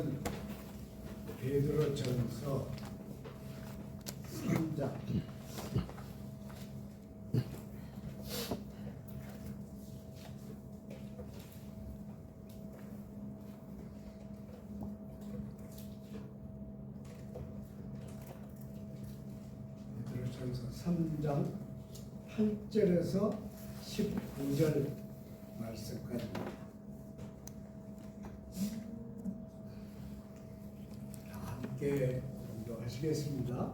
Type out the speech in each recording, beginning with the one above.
말씀은 베드로전서 3장 베드로전서 3장 8절에서 19절 말씀까지입니다. 함께 공부하시겠습니다.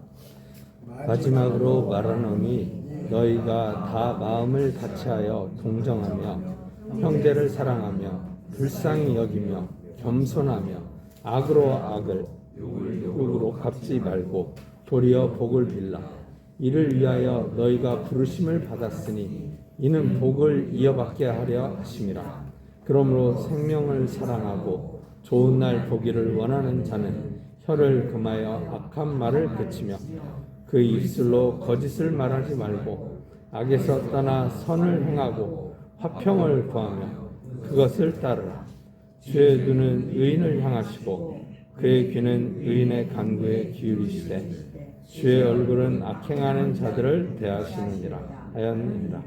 마지막으로 말하노니 너희가 다 마음을 같이하여 동정하며 형제를 사랑하며 불쌍히 여기며 겸손하며 악으로 악을 욕으로 갚지 말고 도리어 복을 빌라. 이를 위하여 너희가 부르심을 받았으니 이는 복을 이어받게 하려 하심이라. 그러므로 생명을 사랑하고 좋은 날 보기를 원하는 자는 혀를 금하여 악한 말을 그치며 그 입술로 거짓을 말하지 말고 악에서 떠나 선을 행하고 화평을 구하며 그것을 따르라. 주의 눈은 의인을 향하시고 그의 귀는 의인의 간구에 기울이시되 주의 얼굴은 악행하는 자들을 대하시느니라 하였느니라.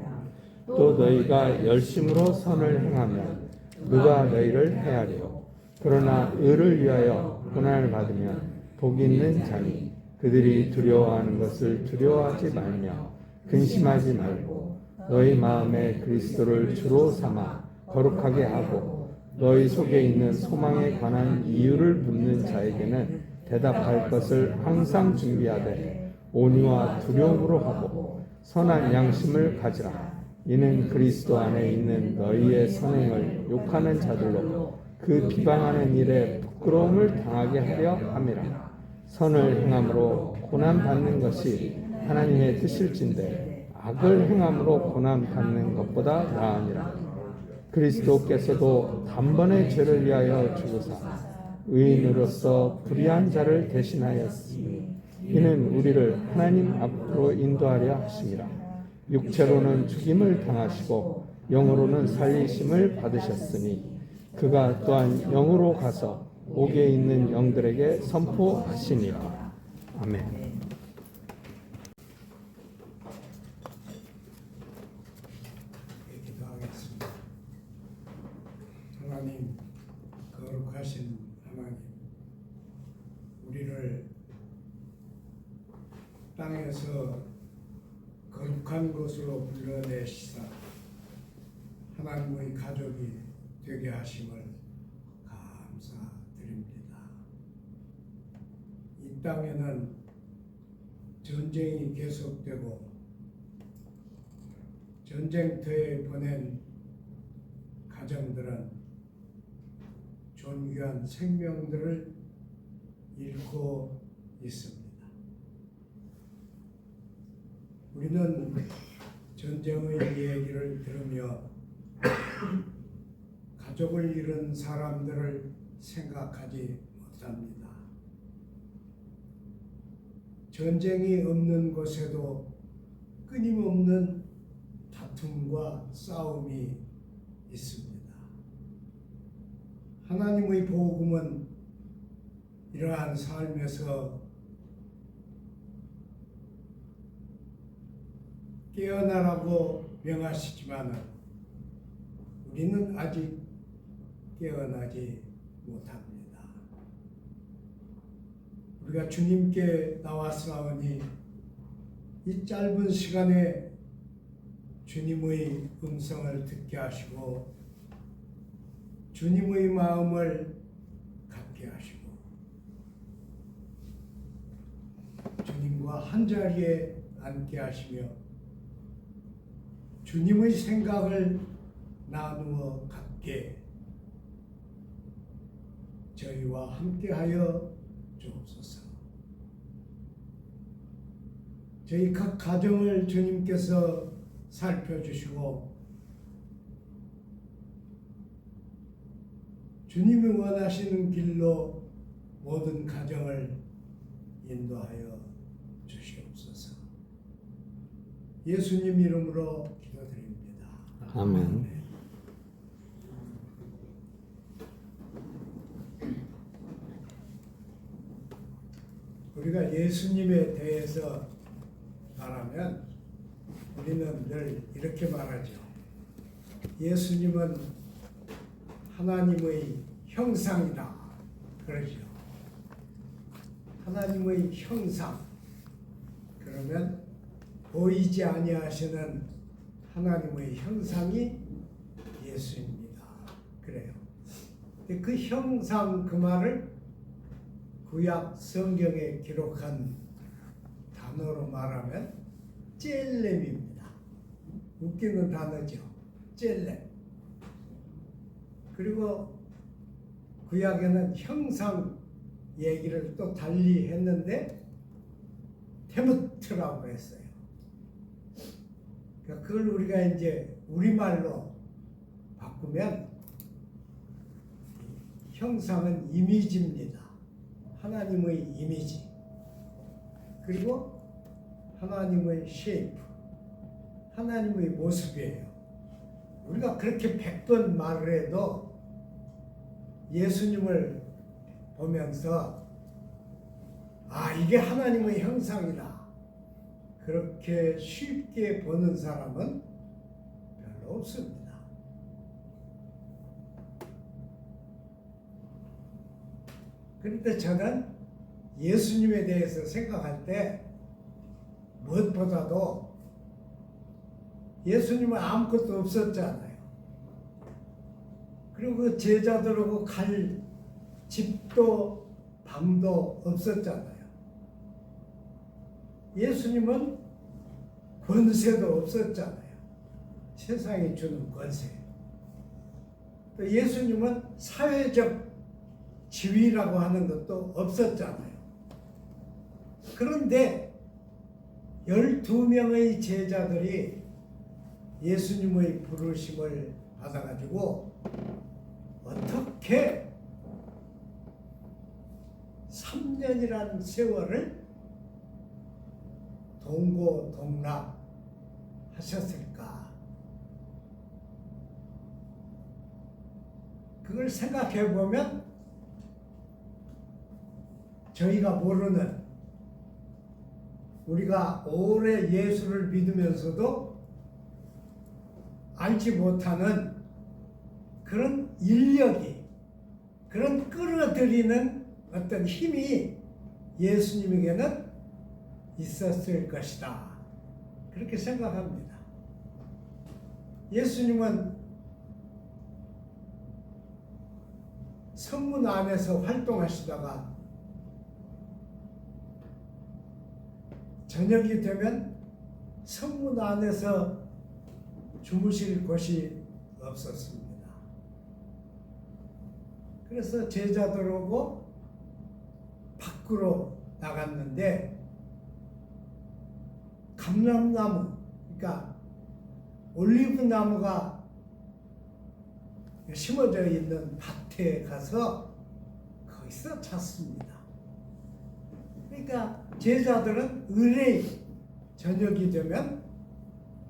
또 너희가 열심으로 선을 행하면 누가 너희를 해하리요. 그러나 의를 위하여 고난을 받으면 복이 있는 자니 그들이 두려워하는 것을 두려워하지 말며 근심하지 말고 너희 마음에 그리스도를 주로 삼아 거룩하게 하고 너희 속에 있는 소망에 관한 이유를 묻는 자에게는 대답할 것을 항상 준비하되 온유와 두려움으로 하고 선한 양심을 가지라. 이는 그리스도 안에 있는 너희의 선행을 욕하는 자들로 그 비방하는 일에 부끄러움을 당하게 하려 함이라. 선을 행함으로 고난 받는 것이 하나님의 뜻일진데 악을 행함으로 고난 받는 것보다 나으니라. 그리스도께서도 단번에 죄를 위하여 죽으사 의인으로서 불의한 자를 대신하였으니 이는 우리를 하나님 앞으로 인도하려 하심이라. 육체로는 죽임을 당하시고 영으로는 살리심을 받으셨으니 그가 또한 영으로 가서 옥에 있는 영들에게 선포하시니라. 아멘. 기도하겠습니다. 하나님, 거룩하신 하나님, 우리를 땅에서 거룩한 곳으로 불러내시사 하나님의 가족이 되게 하심을 감사드립니다. 이 땅에는 전쟁이 계속되고 전쟁터에 보낸 가정들은 존귀한 생명들을 잃고 있습니다. 우리는 전쟁의 얘기를 들으며 가족을 잃은 사람들을 생각하지 못합니다. 전쟁이 없는 곳에도 끊임없는 다툼과 싸움이 있습니다. 하나님의 복음은 이러한 삶에서 깨어나라고 명하시지만 우리는 아직 깨어나지 못합니다. 우리가 주님께 나왔사오니 이 짧은 시간에 주님의 음성을 듣게 하시고 주님의 마음을 갖게 하시고 주님과 한자리에 앉게 하시며 주님의 생각을 나누어 갖게 저희와 함께하여 주옵소서. 저희 각 가정을 주님께서 살펴주시고 주님이 원하시는 길로 모든 가정을 인도하여 주시옵소서. 예수님 이름으로 기도드립니다. 아멘. 우리가 예수님에 대해서 말하면 우리는 늘 이렇게 말하죠. 예수님은 하나님의 형상이다. 그러죠. 하나님의 형상. 그러면 보이지 아니하시는 하나님의 형상이 예수입니다. 그래요. 근데 그 형상 그 말을 구약 성경에 기록한 단어로 말하면 젤렘입니다. 웃기는 단어죠. 젤렘. 그리고 구약에는 형상 얘기를 또 달리 했는데 테무트라고 했어요. 그러니까 그걸 우리가 이제 우리말로 바꾸면 형상은 이미지입니다. 하나님의 이미지. 그리고 하나님의 쉐이프. 하나님의 모습이에요. 우리가 그렇게 100번 말을 해도 예수님을 보면서 아, 이게 하나님의 형상이다. 그렇게 쉽게 보는 사람은 별로 없습니다. 그런데 저는 예수님에 대해서 생각할 때 무엇보다도 예수님은 아무것도 없었잖아요. 그리고 그 제자들하고 갈 집도 방도 없었잖아요. 예수님은 권세도 없었잖아요. 세상이 주는 권세. 또 예수님은 사회적 지위라고 하는 것도 없었잖아요. 그런데 12명의 제자들이 예수님의 부르심을 받아가지고 어떻게 3년이라는 세월을 동고동락 하셨을까? 그걸 생각해 보면 저희가 모르는, 우리가 오래 예수를 믿으면서도 알지 못하는 그런 인력이, 그런 끌어들이는 어떤 힘이 예수님에게는 있었을 것이다. 그렇게 생각합니다. 예수님은 성문 안에서 활동하시다가 저녁이 되면 성문 안에서 주무실 곳이 없었습니다. 그래서 제자들하고 밖으로 나갔는데 감람나무, 그러니까 올리브 나무가 심어져 있는 밭에 가서 거기서 잤습니다. 그러니까 제자들은 의뢰인 저녁이 되면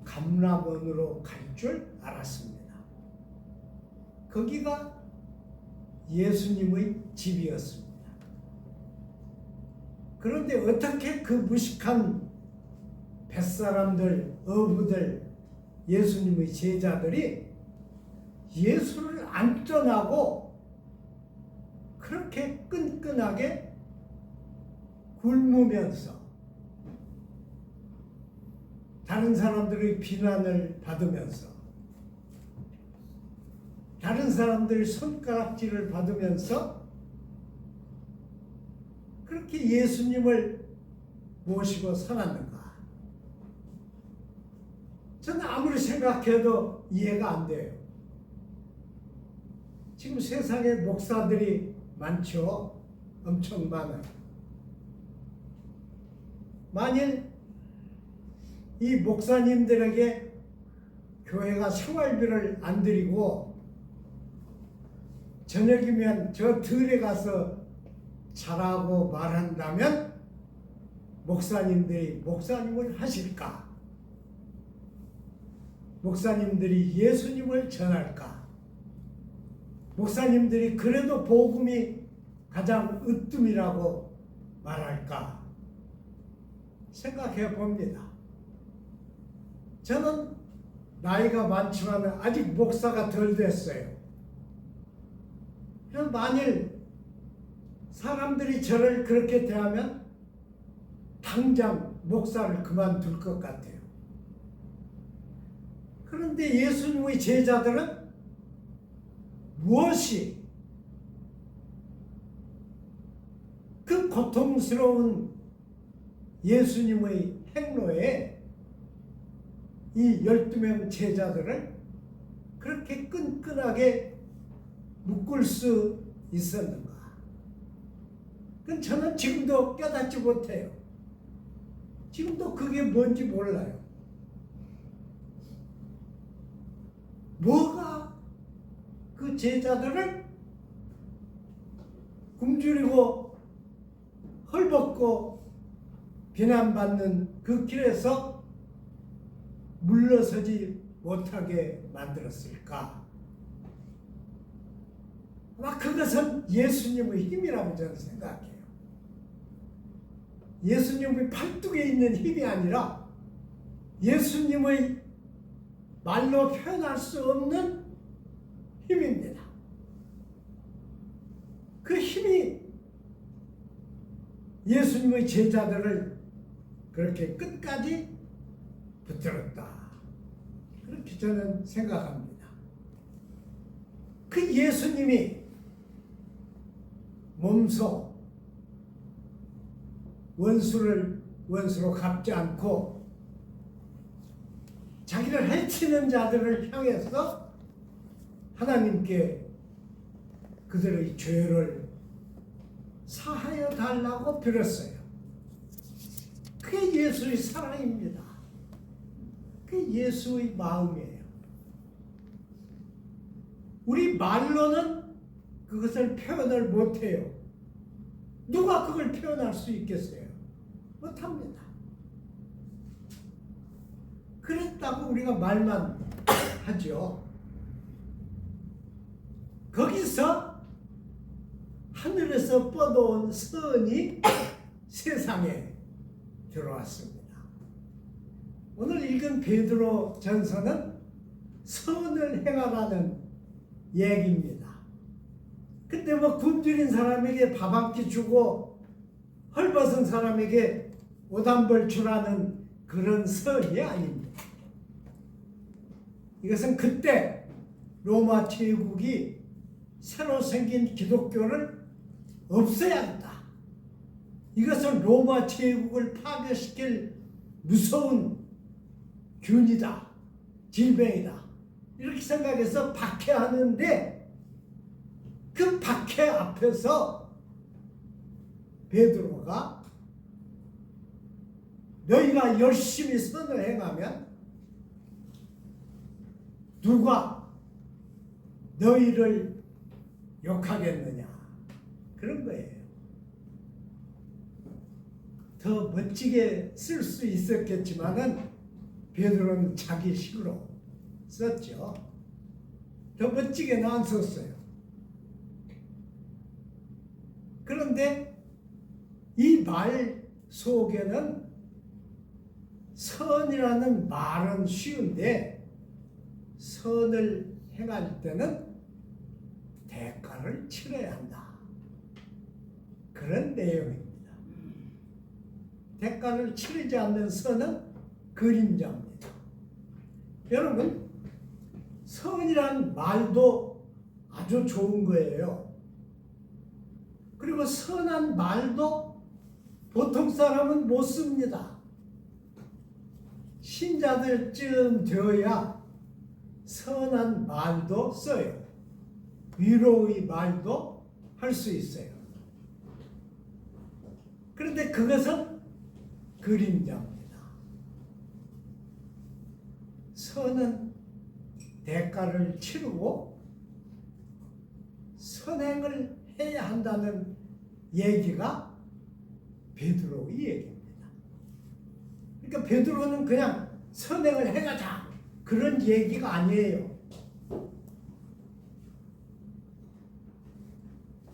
감람원으로 갈 줄 알았습니다. 거기가 예수님의 집이었습니다. 그런데 어떻게 그 무식한 뱃사람들, 어부들, 예수님의 제자들이 예수를 안 떠나고 그렇게 끈끈하게 굶으면서 다른 사람들의 비난을 받으면서 다른 사람들의 손가락질을 받으면서 그렇게 예수님을 모시고 살았는가? 저는 아무리 생각해도 이해가 안 돼요. 지금 세상에 목사들이 많죠. 엄청 많아요. 만일 이 목사님들에게 교회가 생활비를 안 드리고 저녁이면 저 들에 가서 자라고 말한다면 목사님들이 목사님을 하실까? 목사님들이 예수님을 전할까? 목사님들이 그래도 복음이 가장 으뜸이라고 말할까 생각해 봅니다. 저는 나이가 많지만 아직 목사가 덜 됐어요. 그럼 만일 사람들이 저를 그렇게 대하면 당장 목사를 그만둘 것 같아요. 그런데 예수님의 제자들은 무엇이 그 고통스러운 예수님의 행로에 이 12명 제자들을 그렇게 끈끈하게 묶을 수 있었는가? 그건 저는 지금도 깨닫지 못해요. 지금도 그게 뭔지 몰라요. 뭐가 그 제자들을 굶주리고 헐벗고 비난받는 그 길에서 물러서지 못하게 만들었을까? 아마 그것은 예수님의 힘이라고 저는 생각해요. 예수님의 팔뚝에 있는 힘이 아니라 예수님의 말로 표현할 수 없는 힘입니다. 그 힘이 예수님의 제자들을 그렇게 끝까지 붙들었다. 그렇게 저는 생각합니다. 그 예수님이 몸소 원수로 갚지 않고 자기를 해치는 자들을 향해서 하나님께 그들의 죄를 사하여 달라고 빌었어요. 그게 예수의 사랑입니다. 그게 예수의 마음이에요. 우리 말로는 그것을 표현을 못해요. 누가 그걸 표현할 수 있겠어요? 못합니다. 그랬다고 우리가 말만 하죠. 거기서 하늘에서 뻗어온 선이 세상에 들어왔습니다. 오늘 읽은 베드로 전서는 선을 행하라는 얘기입니다. 근데 뭐 굶주린 사람에게 밥 한 끼 주고 헐벗은 사람에게 옷 한 벌 주라는 그런 선이 아닙니다. 이것은 그때 로마 제국이 새로 생긴 기독교를 없애야 한다. 이것은 로마 제국을 파괴시킬 무서운 균이다. 질병이다. 이렇게 생각해서 박해하는데 그 박해 앞에서 베드로가 너희가 열심히 선을 행하면 누가 너희를 욕하겠느냐 그런 거예요. 더 멋지게 쓸 수 있었겠지만은 베드로는 자기 식으로 썼죠. 더 멋지게는 안 썼어요. 그런데 이 말 속에는 선이라는 말은 쉬운데 선을 행할 때는 대가를 치러야 한다. 그런 내용입니다. 대가를 치르지 않는 선은 그림자입니다. 여러분, 선이란 말도 아주 좋은 거예요. 그리고 선한 말도 보통 사람은 못 씁니다. 신자들쯤 되어야 선한 말도 써요. 위로의 말도 할 수 있어요. 그런데 그것은 그림자입니다. 선은 대가를 치르고 선행을 해야 한다는 얘기가 베드로의 얘기입니다. 그러니까 베드로는 그냥 선행을 해가자 그런 얘기가 아니에요.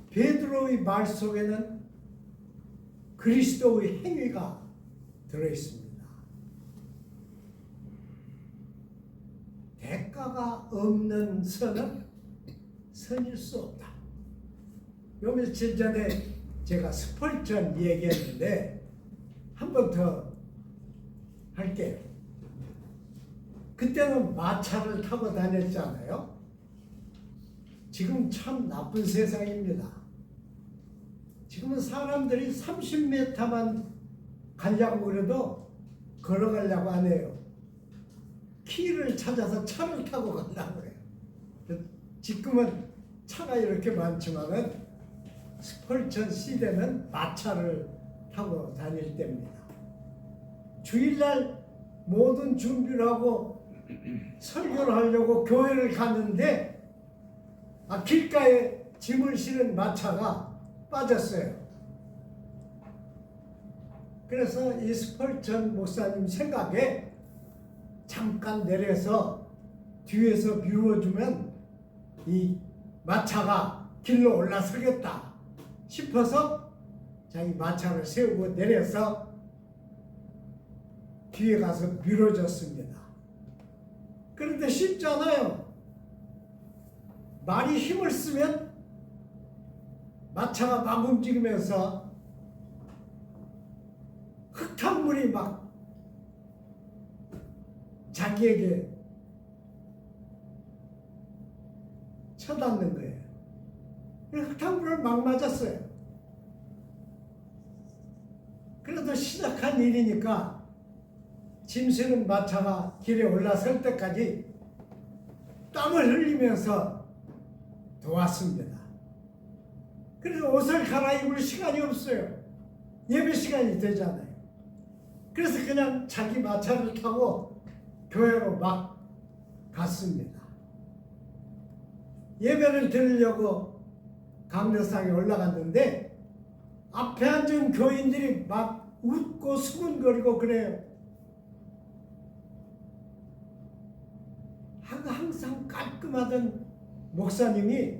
베드로의 말 속에는 그리스도의 행위가 들어있습니다. 대가가 없는 선은 선일 수 없다. 요 며칠 전에 제가 스펄전 얘기했는데 한 번 더 할게요. 그때는 마차를 타고 다녔잖아요. 지금 참 나쁜 세상입니다. 지금은 사람들이 30m만 가려고 그래도 걸어가려고 안 해요. 길을 찾아서 차를 타고 가려고 해요. 지금은 차가 이렇게 많지만은 스펄전 시대는 마차를 타고 다닐 때입니다. 주일날 모든 준비를 하고 설교를 하려고 교회를 갔는데 길가에 짐을 실은 마차가 빠졌어요. 그래서 이 스펄전 목사님 생각에 잠깐 내려서 뒤에서 밀어주면 이 마차가 길로 올라서겠다 싶어서 자기 마차를 세우고 내려서 뒤에 가서 밀어줬습니다. 그런데 쉽잖아요. 말이 힘을 쓰면 마차가 막 움직이면서 흙탕물이 막 자기에게 쳐닿는 거예요. 흙탕물을 막 맞았어요. 그래도 시작한 일이니까 짐 실은 마차가 길에 올라설 때까지 땀을 흘리면서 도왔습니다. 그래서 옷을 갈아입을 시간이 없어요. 예배 시간이 되잖아요. 그래서 그냥 자기 마차를 타고 교회로 막 갔습니다. 예배를 드리려고 강대상에 올라갔는데 앞에 앉은 교인들이 막 웃고 수군거리고 그래요. 항상 깔끔하던 목사님이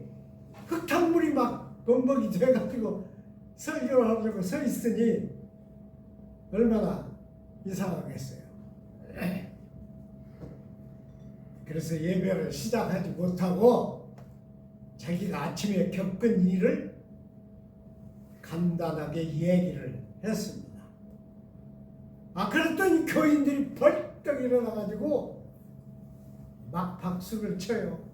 흙탕물이 막 범벅이 돼가지고 설교를 하려고 서 있으니 얼마나 이상하겠어요. 그래서 예배를 시작하지 못하고 자기가 아침에 겪은 일을 간단하게 얘기를 했습니다. 그랬더니 교인들이 벌떡 일어나가지고 막 박수를 쳐요.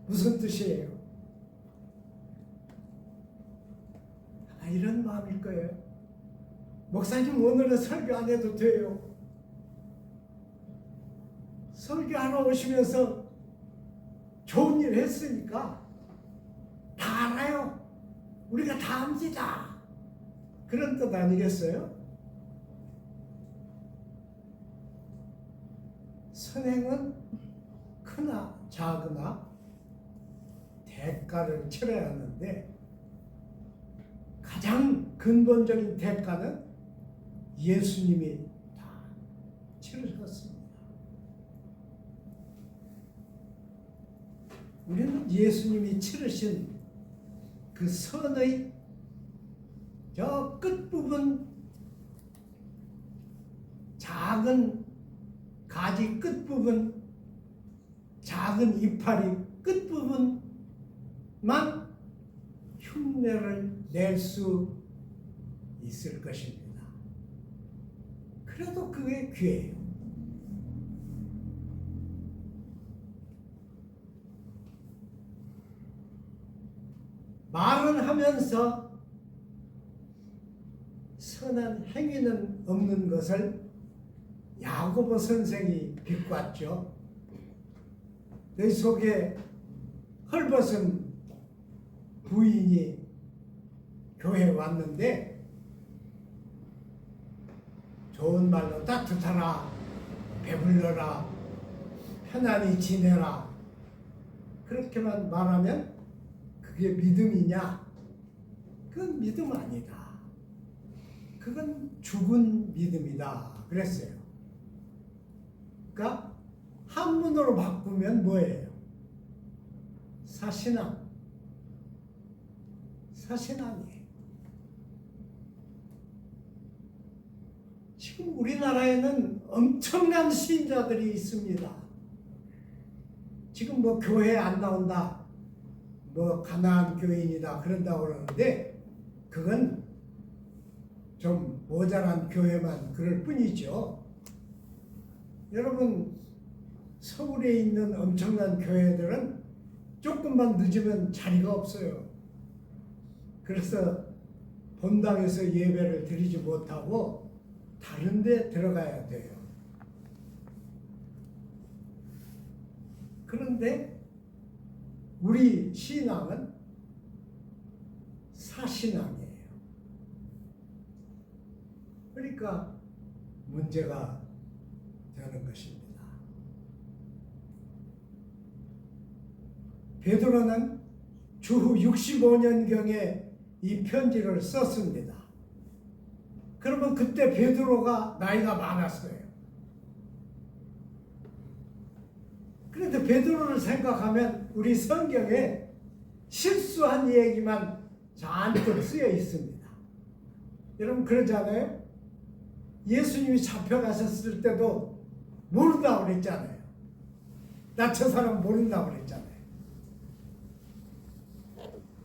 무슨 뜻이에요? 이런 마음일 거예요. 목사님 오늘은 설교 안 해도 돼요. 설교하러 오시면서 좋은 일 했으니까 다 알아요. 우리가 다 압니다. 그런 뜻 아니겠어요? 선행은 크나 작으나 대가를 치러야 하는데 가장 근본적인 대가는 예수님이 다 치르셨습니다. 우리는 예수님이 치르신 그 선의 저 끝부분, 작은 가지 끝부분, 작은 이파리 끝부분만 흉내를 낼 수 있을 것입니다. 그래도 그게 귀해요. 말은 하면서 선한 행위는 없는 것을 야고보 선생이 비꼬았죠. 내 속에 헐벗은 부인이 교회에 왔는데 좋은 말로 따뜻하라, 배불러라, 편안히 지내라 그렇게만 말하면 그게 믿음이냐? 그건 믿음 아니다. 그건 죽은 믿음이다 그랬어요. 그러니까 한문으로 바꾸면 뭐예요? 사신앙. 사신앙이에요. 지금 우리나라에는 엄청난 신자들이 있습니다. 지금 뭐 교회 안 나온다, 뭐 가난한 교인이다 그런다고 그러는데 그건 좀 모자란 교회만 그럴 뿐이죠. 여러분, 서울에 있는 엄청난 교회들은 조금만 늦으면 자리가 없어요. 그래서 본당에서 예배를 드리지 못하고 다른 데 들어가야 돼요. 그런데 우리 신앙은 사신앙이에요. 그러니까 문제가 되는 것입니다. 베드로는 주후 65년경에 이 편지를 썼습니다. 그러면 그때 베드로가 나이가 많았어요. 그런데 베드로를 생각하면 우리 성경에 실수한 얘기만 잔뜩 쓰여 있습니다. 여러분 그러잖아요? 예수님이 잡혀가셨을 때도 모른다고 그랬잖아요. 나 저 사람 모른다고 그랬잖아요.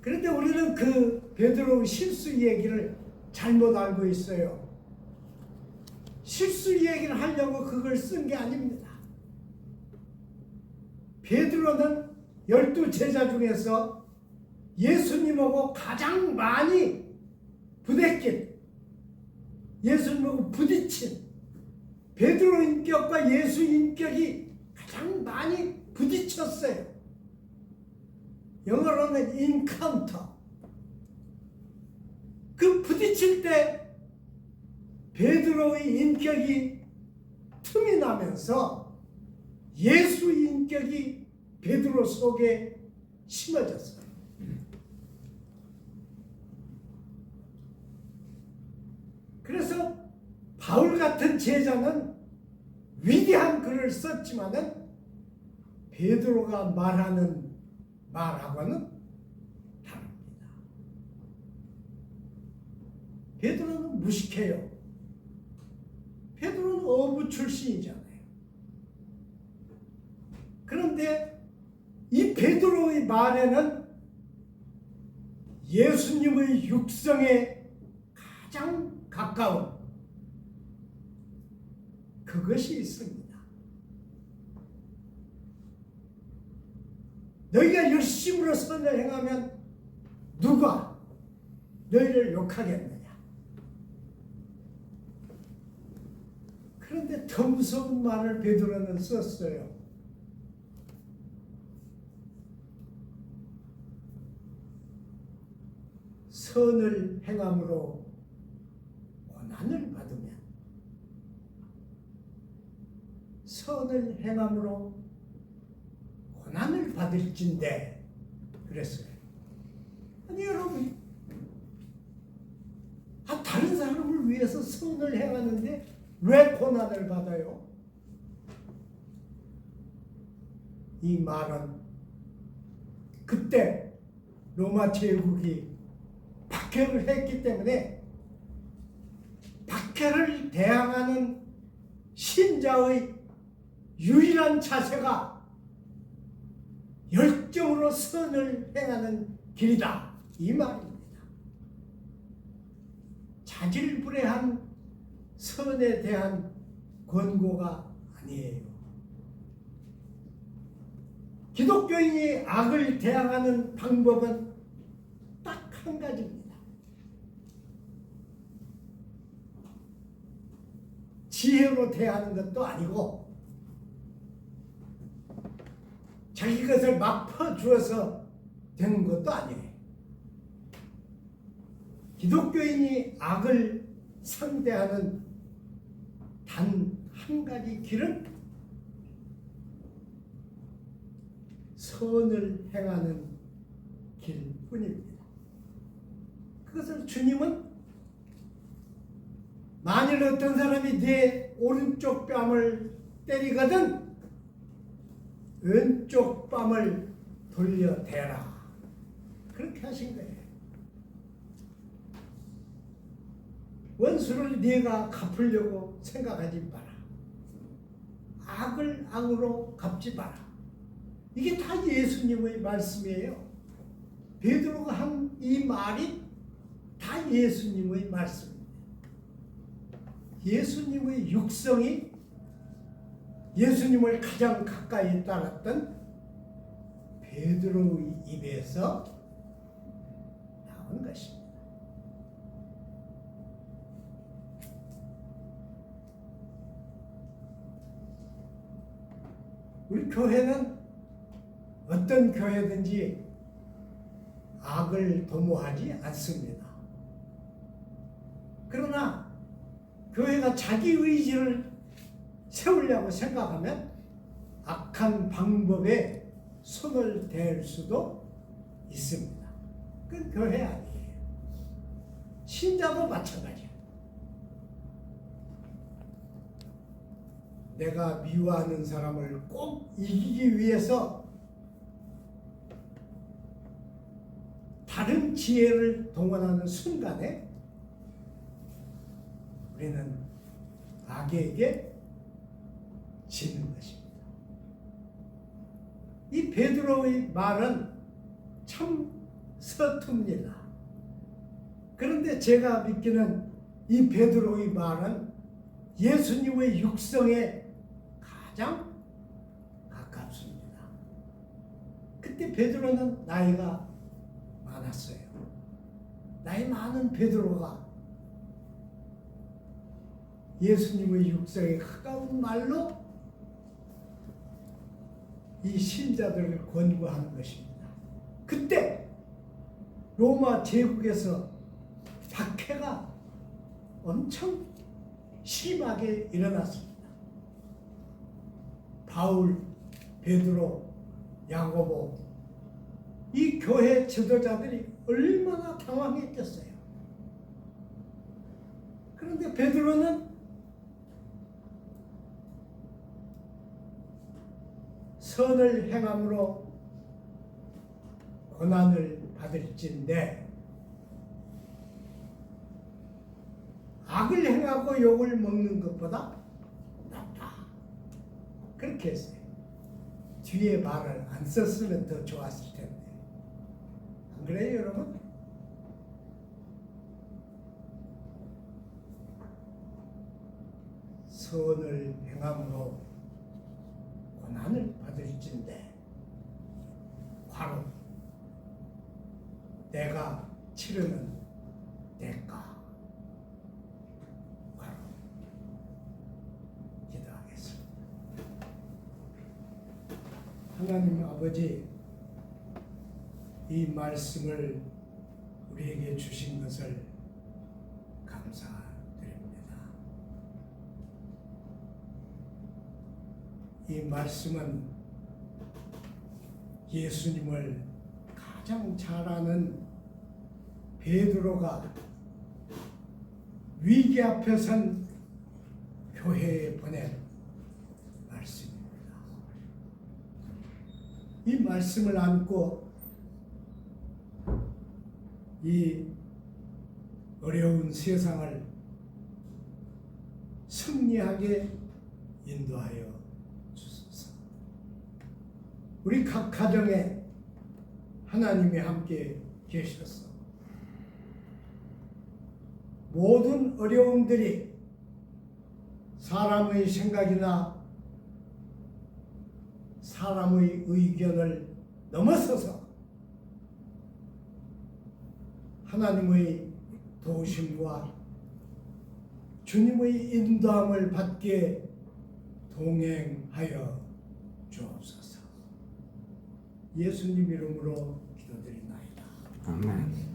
그런데 우리는 그 베드로의 실수 얘기를 잘못 알고 있어요. 실수 얘기를 하려고 그걸 쓴 게 아닙니다. 베드로는 12제자 중에서 예수님하고 가장 많이 부대낀, 예수님하고 부딪힌, 베드로 인격과 예수 인격이 가장 많이 부딪혔어요. 영어로는 인카운터. 그 부딪힐 때 베드로의 인격이 틈이 나면서 예수 인격이 베드로 속에 심어졌어요. 그래서 바울 같은 제자는 위대한 글을 썼지만은 베드로가 말하는 말하고는 다릅니다. 베드로는 무식해요. 베드로는 어부 출신이잖아요. 그런데 이 베드로의 말에는 예수님의 육성에 가장 가까운 그것이 있습니다. 너희가 열심으로 선을 행하면 누가 너희를 욕하겠느냐? 그런데 더 무서운 말을 베드로는 썼어요. 선을 행함으로 고난을 받으면, 선을 행함으로 고난을 받을진대 그랬어요. 아니 여러분, 다른 사람을 위해서 선을 행하는데 왜 고난을 받아요? 이 말은 그때 로마 제국이 박해를 했기 때문에 박해를 대항하는 신자의 유일한 자세가 열정으로 선을 행하는 길이다, 이 말입니다. 자질불레한 선에 대한 권고가 아니에요. 기독교인이 악을 대항하는 방법은 딱 한 가지입니다. 지혜로 대하는 것도 아니고 자기 것을 막 퍼주어서 되는 것도 아니에요. 기독교인이 악을 상대하는 단 한 가지 길은 선을 행하는 길뿐입니다. 그것을 주님은 만일 어떤 사람이 내 오른쪽 뺨을 때리거든 왼쪽 뺨을 돌려대라, 그렇게 하신 거예요. 원수를 네가 갚으려고 생각하지 마라. 악을 악으로 갚지 마라. 이게 다 예수님의 말씀이에요. 베드로가 한 이 말이 다 예수님의 말씀입니다. 예수님의 육성이 예수님을 가장 가까이 따랐던 베드로의 입에서 나온 것입니다. 우리 교회는 어떤 교회든지 악을 도모하지 않습니다. 그러나 교회가 자기 의지를 세우려고 생각하면 악한 방법에 손을 댈 수도 있습니다. 그건 교회 아니에요. 신자도 마찬가지예요. 내가 미워하는 사람을 꼭 이기기 위해서 다른 지혜를 동원하는 순간에 우리는 악에게 지는 것입니다. 이 베드로의 말은 참 서툽니다. 그런데 제가 믿기는 이 베드로의 말은 예수님의 육성에 가장 가깝습니다. 그때 베드로는 나이가 많았어요. 나이 많은 베드로가 예수님의 육성에 가까운 말로 이 신자들을 권고하는 것입니다. 그때 로마 제국에서 박해가 엄청 심하게 일어났습니다. 바울, 베드로, 야고보 이 교회 지도자들이 얼마나 당황했겠어요. 그런데 베드로는 선을 행함으로 고난을 받을진대 악을 행하고 욕을 먹는 것보다 낫다. 그렇게 했어요. 뒤에 말을 안 썼으면 더 좋았을 텐데. 안 그래요, 여러분? 선을 행함으로 고난을 받을진대 바로 내가 치르는 대가. 바로 기도하겠습니다. 하나님 아버지, 이 말씀을 우리에게 주신 것을 감사드립니다. 이 말씀은 예수님을 가장 잘 아는 베드로가 위기 앞에 선 교회에 보낸 말씀입니다. 이 말씀을 안고 이 어려운 세상을 승리하게 인도하여 주소서. 우리 각 가정에 하나님이 함께 계셔서 모든 어려움들이 사람의 생각이나 사람의 의견을 넘어서서 하나님의 도우심과 주님의 인도함을 받게 동행하여 주옵소서. 예수님 이름으로 기도드리나이다. 아멘.